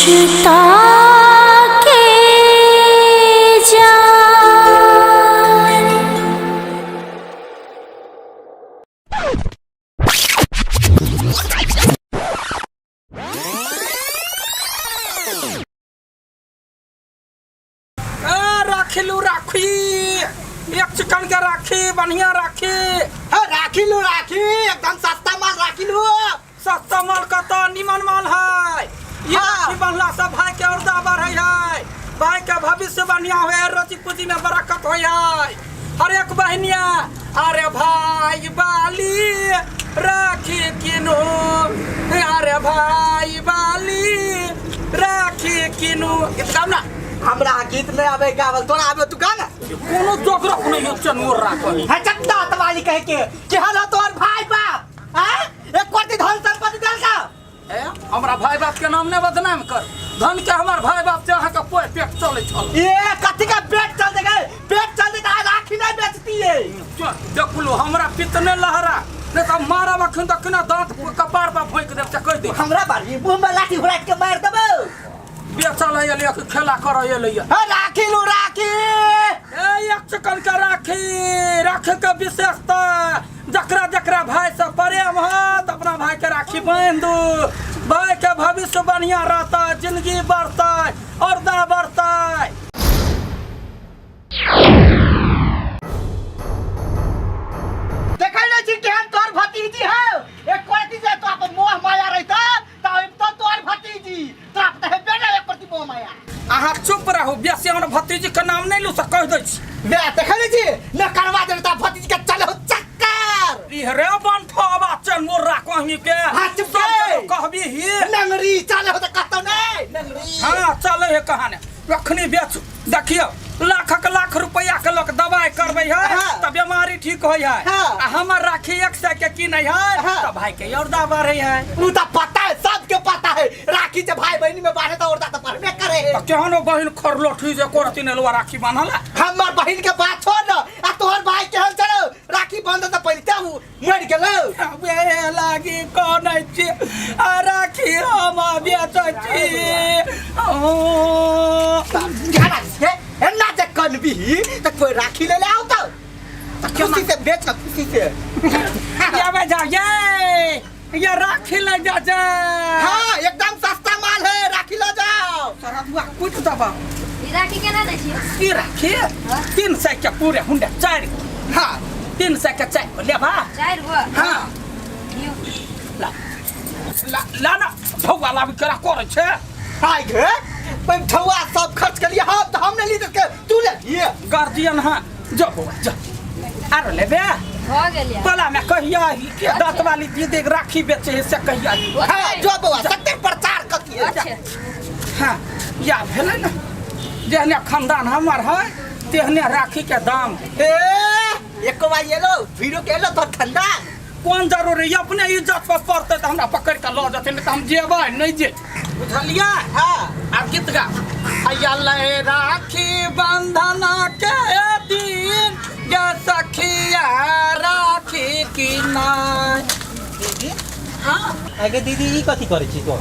पूछता के जान। राखी राखी एक चिकन के राखी बढ़िया राखी। राखी लो राखी एकदम सस्ता माल राखी लो। सस्ता माल का तो निमन माल है। ये राखी बनला से भाई के औरदा बढ़े है, भाई के भविष्य बढ़िया हुए, रोजी पूजी में बरकत हो है। हर एक बहनिया अरे भाई बाली राखी किनो, अरे भाई बाली राखी किनो। एकदम ना हमरा गीत नहीं आवे गावल, तोरा आवे तू गाना कोनो जोगरा को नहीं चनोर राखी है। चट्टा तवाली कह के हाल तोर भाई बाप हैं एक कोटी धन संपत्ति देल का। हमरा भाई बाप के नाम ने बदनाम कर। धन के हमर भाई बाप से अहाँ का पोए पेट चले छल। ये कथि का पेट चल देगा, पेट चल देता है राखी नहीं बेचती है। देख लो हमरा पितने लहरा नहीं तो मारा बखन तक ना दांत कपार पर भोंक दे से कह दे। हमरा बारी मुंह में लाठी उड़ाट के मार देबो। बेचल है ले खेला कर ये ले राखी लो राखी। एक चिकन का राखी राखी के विशेषता जकरा जकरा भाई से प्रेम है तो अपना भाई के राखी बांध दो। भाई के भविष्य बढ़िया रहता है, जिंदगी बढ़ता है और दा बढ़ता है। देखै नै छी केहन तोर भतीजी है। एक कोटी से तो अपन मोह माया रहता तो तोर भतीजी तो अपने हेबे ना एक प्रति मोह माया। अहाँ चुप रहो, बेसी हमर भतीजी के नाम नहीं लू से कह दै छी। बे देखै नै छी न करवा देता भतीजी के चलो चक्कर। इहरे बंठवा चल मोर राखही के हाथ पे कहबी ही नंगरी चले हो त कतो नै नंगरी। हां चले है कहाने रखनी बेच। देखियो लाख रुपया के लोग दवाई करबे है त बीमारी ठीक होय है। आ हमर राखी 100 के की नहीं है त भाई के औरदा बढ़े है। उ त पता है, सबके पता है राखी से भाई बहनी में बांधे त औरदा त परबे करे है। त केहनो बहिन खरलोठी जे कोरती ने लवा राखी बांधल। हमर बहिन के बात छोड़ न, आ तोहर भाई केहन चलो राखी बांधे त पहिले त मर गेलो। अबे लागी कोन छी आ राखी हम बेच छी। जाना है एना जे कनबी त कोई राखी ले ले आओ त खुशी से बेच, खुशी से। या बजा ये राखी ले जा जा। हां एकदम सस्ता माल है, राखी ले जाओ। सारा बुआ कुछ दबा ई राखी केना दै छी? ई राखी 300 के पूरे हुंडा 4। हां 300 के 4 ले बा 4 गो। हां ला ला ना भौवा लाभ करा करे छे। हाय गे पैठवा सब खर्च कर लिया हम तो हमने ली के तू ले ये गार्जियन हां जो बुआ जा आरो लेबे हो गेलिया। पला में कहिया के दांत वाली दीदी राखी बेचे है से कहिया। हां जो बुआ सत्य प्रचार कती है। अच्छा हां या भेले ना जेहने खानदान हमर है तेहने राखी के दाम। ए एक बार ये लो वीडियो के लो तो ठंडा कौन जरूरी है, अपने इज्जत पर पड़ते तो हमरा पकड़ के लो जाते नहीं तो हम जेबे नहीं जे। बुझलिया? हां आ गीत गा अयले राखी बंधन के दिन गे सखिया राखी की नाय। दीदी हां आगे दीदी ई कथि करे छी तो?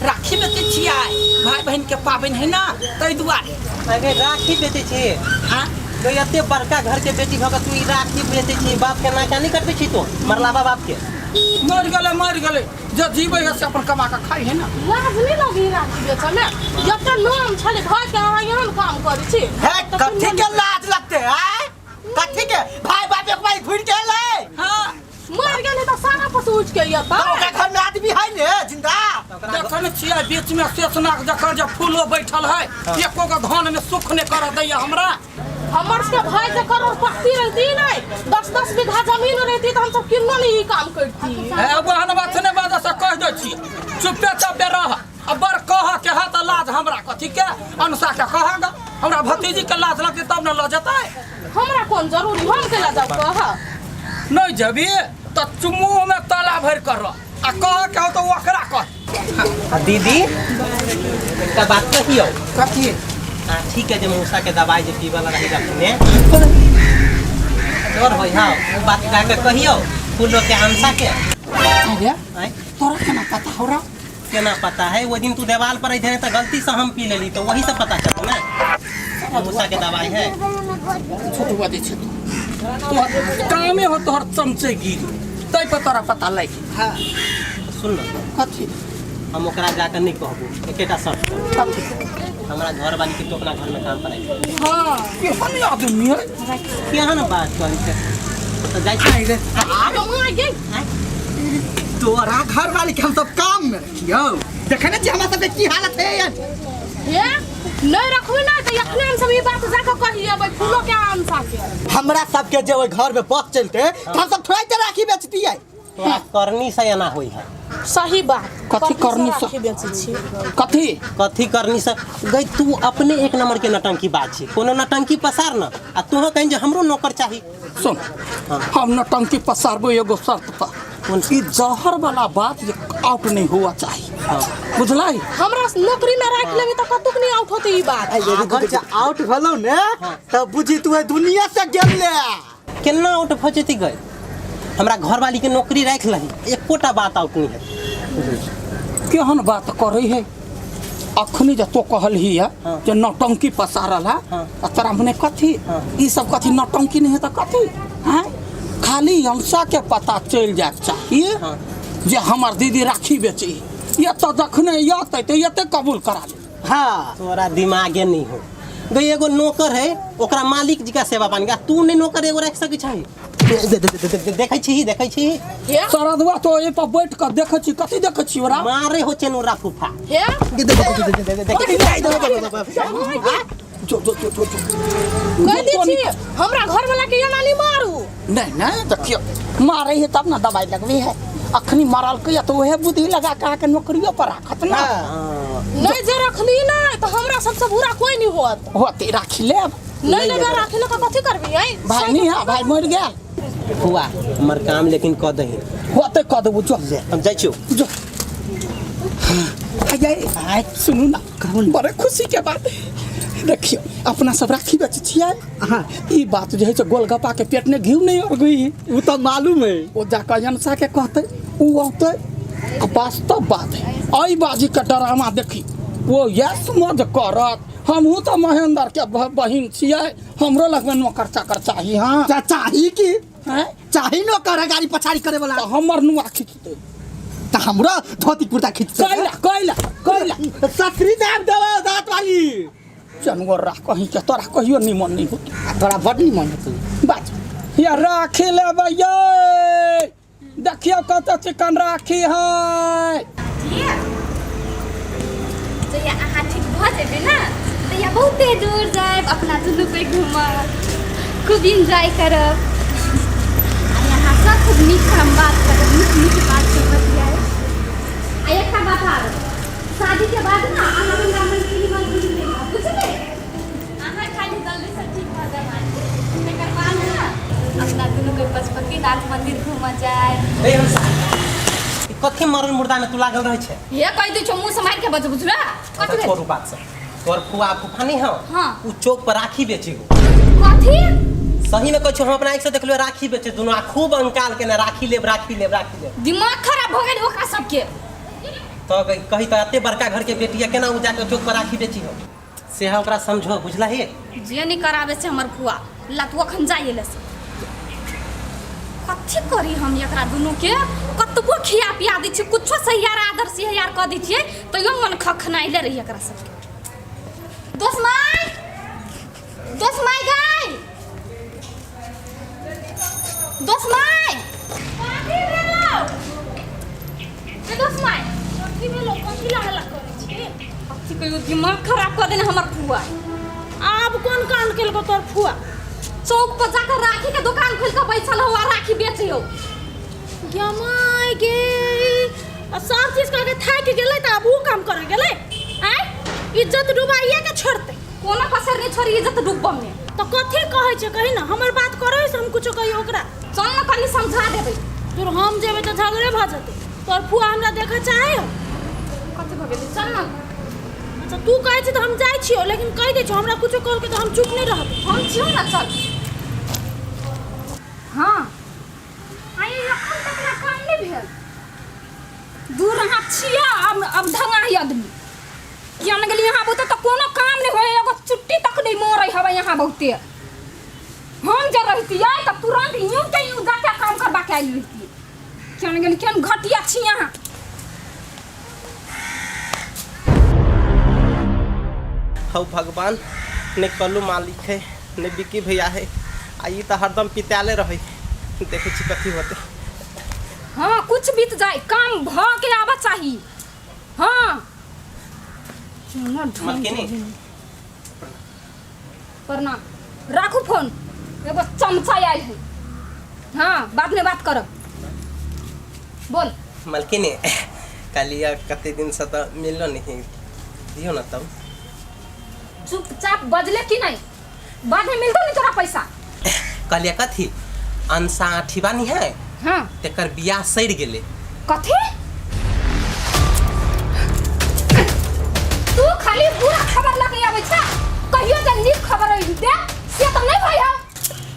राखी में के छिया भाई बहन के पाबन है ना तई दुआरे। आगे राखी बेचे छी। हां तो एते बड़का घर के बेटी भग तू ई राखी बेचे छी, बाप के नाका नहीं करबे छी तो मरला बाप के। मर गले जो जीवे है से अपन कमा के खाई है ना। लाज नहीं लगी राखी बेचे में जब नाम छले भाई के अहाँ यहाँ काम करे छी। है कथि के लाज लगते है? कथि के भाई बाप एक भाई घुर के ले। हां मर गेले त सारा पसूच के ये तो ओकरा घर में आदमी है ने जिंदा? देखन छिया बीच में शेषनाग जकर जब फूलो बैठल है एको का धान में सुख ने कर दैया हमरा। हमर से भाई के करोड़पति रहती नहीं 10-10 बीघा जमीन रहती तो हम सब किन्नो नहीं ई काम करती। ए बहन बात ने बाजा से कह दे छी चुपे चापे रह। अब बर कह के हाथ लाज हमरा कथि के अनुसा के कहगा हमरा भतीजी के लाज लगते तब न ल जतै। हमरा कौन जरूरी हम के ला जाब कह नहीं जबी त चुमुह में ताला भर कर आ कह के तो ओकरा कह। दीदी एक बात कहियो। कथि? ठीक है जे मूसा के दवाई जे पीवाला रही रखने डर होई। हां वो बात का के कहियो फूलो के अंसा के। अरे तोरा केना पता हो रहा? केना पता है? वो दिन तू देवाल पर थे तो गलती से हम पी लेली तो वही से पता चल ना भूसा के दवाई है। छोटू बाजी छे तो कामे हो तोहर चमचे गिरी तै पर तोरा पता लगी। हां सुन न कथी हम ओकरा जाकर नहीं कहबो एकेटा शर्त हमरा घर वाली के तो अपना घर में काम कराई। हां केहन आदमी है केहन बात कहै छै तो जाई छै रे तोरा घर वाली के हम सब काम में रखियो। देखे ना जी हमरा सब के की हालत है यार। हे नहीं रखबे ना तो अखने हम सब ई बात जाके कहिए भाई फूलो के आम साके हमरा सब के जे घर में बस चलते तो हम सब थोड़ा के राखी बेचती है। तोरा करनी से एना होई है। सही बात कथी करनी से राखी बेचै छी कथी कथी करनी से गई तू अपने एक नंबर के नटंकी बात छी। कोनो नटंकी पसार न आ तू कहीं जे हमरो नौकर चाही। सुन हम नटंकी पसारबो एगो शर्त पर ई जहर वाला बात जे आउट नहीं हुआ चाहिए बुझलाई। हमरा नौकरी में राख लेबे तो कतुक नहीं आउट होते ई बात। अगर जे आउट भलो ने तब बुझी तू दुनिया से गेल ले केना आउट भ जेती गई। हमरा घर वाली के नौकरी राख लही एकोटा बात आउट नहीं है। केहन बात करे है अखनी जे तो कहल ही है जे नौटंकी पसारल है तोरा मने कथी ई सब कथी नौटंकी नहीं है तो कथी हैं। खाली अंशा के पता चल जाए चाहिए जे हमार दीदी राखी बेची ये तो जखने याते तो ये कबूल करा ले। हां तोरा दिमागे नहीं हो गई। एगो नौकर है ओकरा मालिक जी का सेवा पानी का तू नहीं नौकर एगो रख सकै छै। देखै छी सरदवा तो ए पर बैठ के देखै छी कथी देखै छी ओरा मारे हो चेनुरा फूफा हे जो कह दी छी हमरा घर वाला के एना नहीं मारू। नहीं देखियो मारे है तब ना दवाई लगवी है अखनी मारल के तो वह बुद्धि लगा के नौकरियों पर रखत ना नहीं जे रखली ना तो हमरा सबसे बुरा कोई नहीं होत होते राख ले नहीं ले राख ले कथी करबी है भाई नहीं है भाई मर गया हुआ हमर काम लेकिन क दही होते क देबो जो हम जाइ छियो जो आय सुनू ना बड़े खुशी के बात देखियो अपना सब राखी बेच छियै। हां ई बात जे है से गोलगप्पा के पेट में घी नहीं और गई वो तो मालूम है वो जाकर जनसा के कहते उ औते वास्तव बात है आई बाजी का ड्रामा देखी वो यस मत करत हमहू तो महेंद्र के बहिन छियै हमरो लगमे नौकर चाकर चाहिए। हां चाही की हैं चाही नौकर गाड़ी पछाड़ी करे वाला तो हमर नुआ खींचते तो हमरा धोती कुर्ता खींच कैला ससुरी दाम देवा दांत वाली चनगोर रह कहीं के तोरा कहियो निमन नहीं होत तोरा बड नहीं मन होत बात या राखी लेबै ये देखियो कत चिकन राखी है तो या अहाँ ठीक भ जेबे ना तो या बहुते दूर जाएब अपना दुनू पे घूमब खूब एंजॉय करब आ यहाँ सब खूब नीक हम बात करब नीक बात करब आ एकटा बात आर शादी के बाद ना अहाँ हमरा मन के निमन बुझले बुझले अहाँ खाली जल्दी से ठीक भ जाए तकर बाद ना अपना दुनू के पशुपतिनाथ मंदिर घूम जाए। ए हम कथी मरल मुर्दा में तू लागल रहे छै ये कह दै छौ मुंह से मार के बज बुझला कथी भेल छोड़ू बात से तोर फुआ फुफा नहीं हो हां उ चौक पर राखी बेचे हो कथी सही में कहै छौ हम अपना आँख से देखलो राखी बेचे दोनों खूब अंकाल के ना राखी लेब दिमाग खराब हो गेल ओकरा सबके तो कही तो एते बड़का घर के बेटिया केना उ जाके चौक पर राखी बेची हो से है ओकरा समझो बुझला हे जे नहीं करावे से हमर फुआ लतुआ खन जाइले से कथी करी हम एकरा दुनू के कतबो खिया पिया दै छी कुछो सहियार आदर से यार क दै छियै तो यो मन खखनाइले रही एकरा सबके। दोस माय गई दोस माय कथी भेलो ए दोस माय कथी भेलो कथी लागला करै छी कथी कहियो दिमाग खराब क देने हमर फुआ अब कौन कांड केलको तोर फुआ चौक पर जाकर राखी के दुकान खोल के बैठल हो और राखी बेचियो जमाई के सब चीज करके थाक गेलै त अब ऊ काम करे गेलै हैं इज्जत डुबाइए के छोड़ते कोनो कसर नहीं छोड़ी इज्जत डूबम में तो कथी कहै छै कहि ना हमर बात करे से हम कुछो कहियो ओकरा चल न कनी समझा देबै तोर हम जेबै त झगड़े भ जेतै तोर फुआ हमरा देखा चाहे हो कथी भ गेलै चल न अच्छा तू कहै छै त हम जाइ छियो लेकिन कहि दै छौ हमरा कुछो कहल के त हम चुप नहीं रहब हम छियो न चल हां आइ एखन तक ना काम नहीं भेल दूर रहा छिया अब धंगा ही आदमी क्या न गेली यहाँ बहुते तो कोनो काम नहीं होए एगो चुट्टी तक नहीं मोरे हवा यहाँ बहुते हम जब रहती है तब तुरंत यूं के यूं जाके काम करबा के आई रहती क्या न गेली केन घटिया छी यहाँ हौ भगवान ने कल्लू मालिक है ने बिकी भैया है आई तो हरदम पिताले रहे देखे छी कथी होते। हाँ कुछ बीत जाए काम भ के आवा चाहिए। हाँ मलकिनी प्रणाम राखू फोन एगो चमचा आयल है। हाँ बाद में बात करब बोल। मलकिनी कालिया कते दिन से तो मिललो नहीं दियो ना तब चुपचाप बजले कि नहीं बाद में मिलतो नहीं तोरा पैसा। कालिया कथी अंसा ठिबानी है हाँ तेकर बियाह सड़ गेले। कथी तू खाली बुरा खबर लगे आबै छ कहियो जे नीक खबर दे से त नहीं भइया।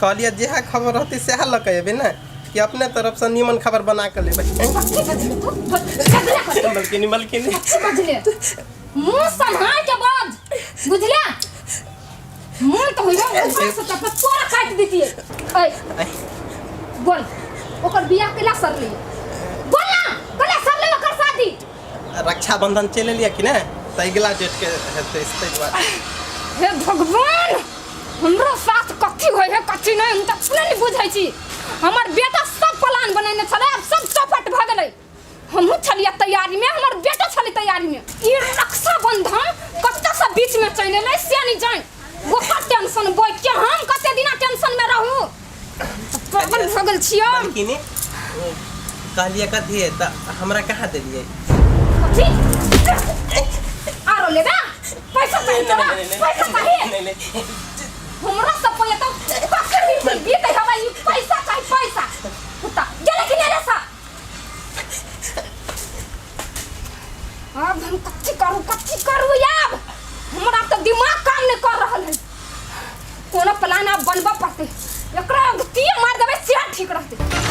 कालिया जेहा खबर रहती सेहा लकएबे ना कि अपने तरफ से नीमन खबर बना के लेबै। मलकिनी मलकिनी बजले मुंह संभाल के बाज बुझले मुंह तो होइबा ऊपर से तब तोरा काट देतिए। ए बोल ओकर बियाह केला सरली बोल ना केला सरली ओकर शादी रक्षाबंधन चले लिया कि ना तैगला डेट के हेते इस बात। हे भगवान हमरो साथ कथी होय है कथी नहीं हम त नहीं बुझै छी। हमर बेटा सब प्लान बनेने छले अब सब चौपट भ गेलै हमहु छलिए तैयारी में हमर बेटा छले तैयारी में ई रक्षाबंधन कत्ते से बीच में चले ले से नहीं जान वो का टेंशन बोय के हम कते दिना टेंशन में रहू पागल भगल छियो। मलकिनी कालिया कथी है त हमरा कहाँ देलिए कथी आरो लेबा पैसा चाहिए तोरा पैसा चाहिए हमरा सब पे तो पकड़ दी दे हवा ई पैसा चाहिए पैसा पुता गेले कि नहीं सा अब हम कच्ची करू यार हमरा तो दिमाग काम नहीं कर रहल है कोनो प्लान अब बनबा पड़ते एकरा तीर मार देबे से ठीक रहते।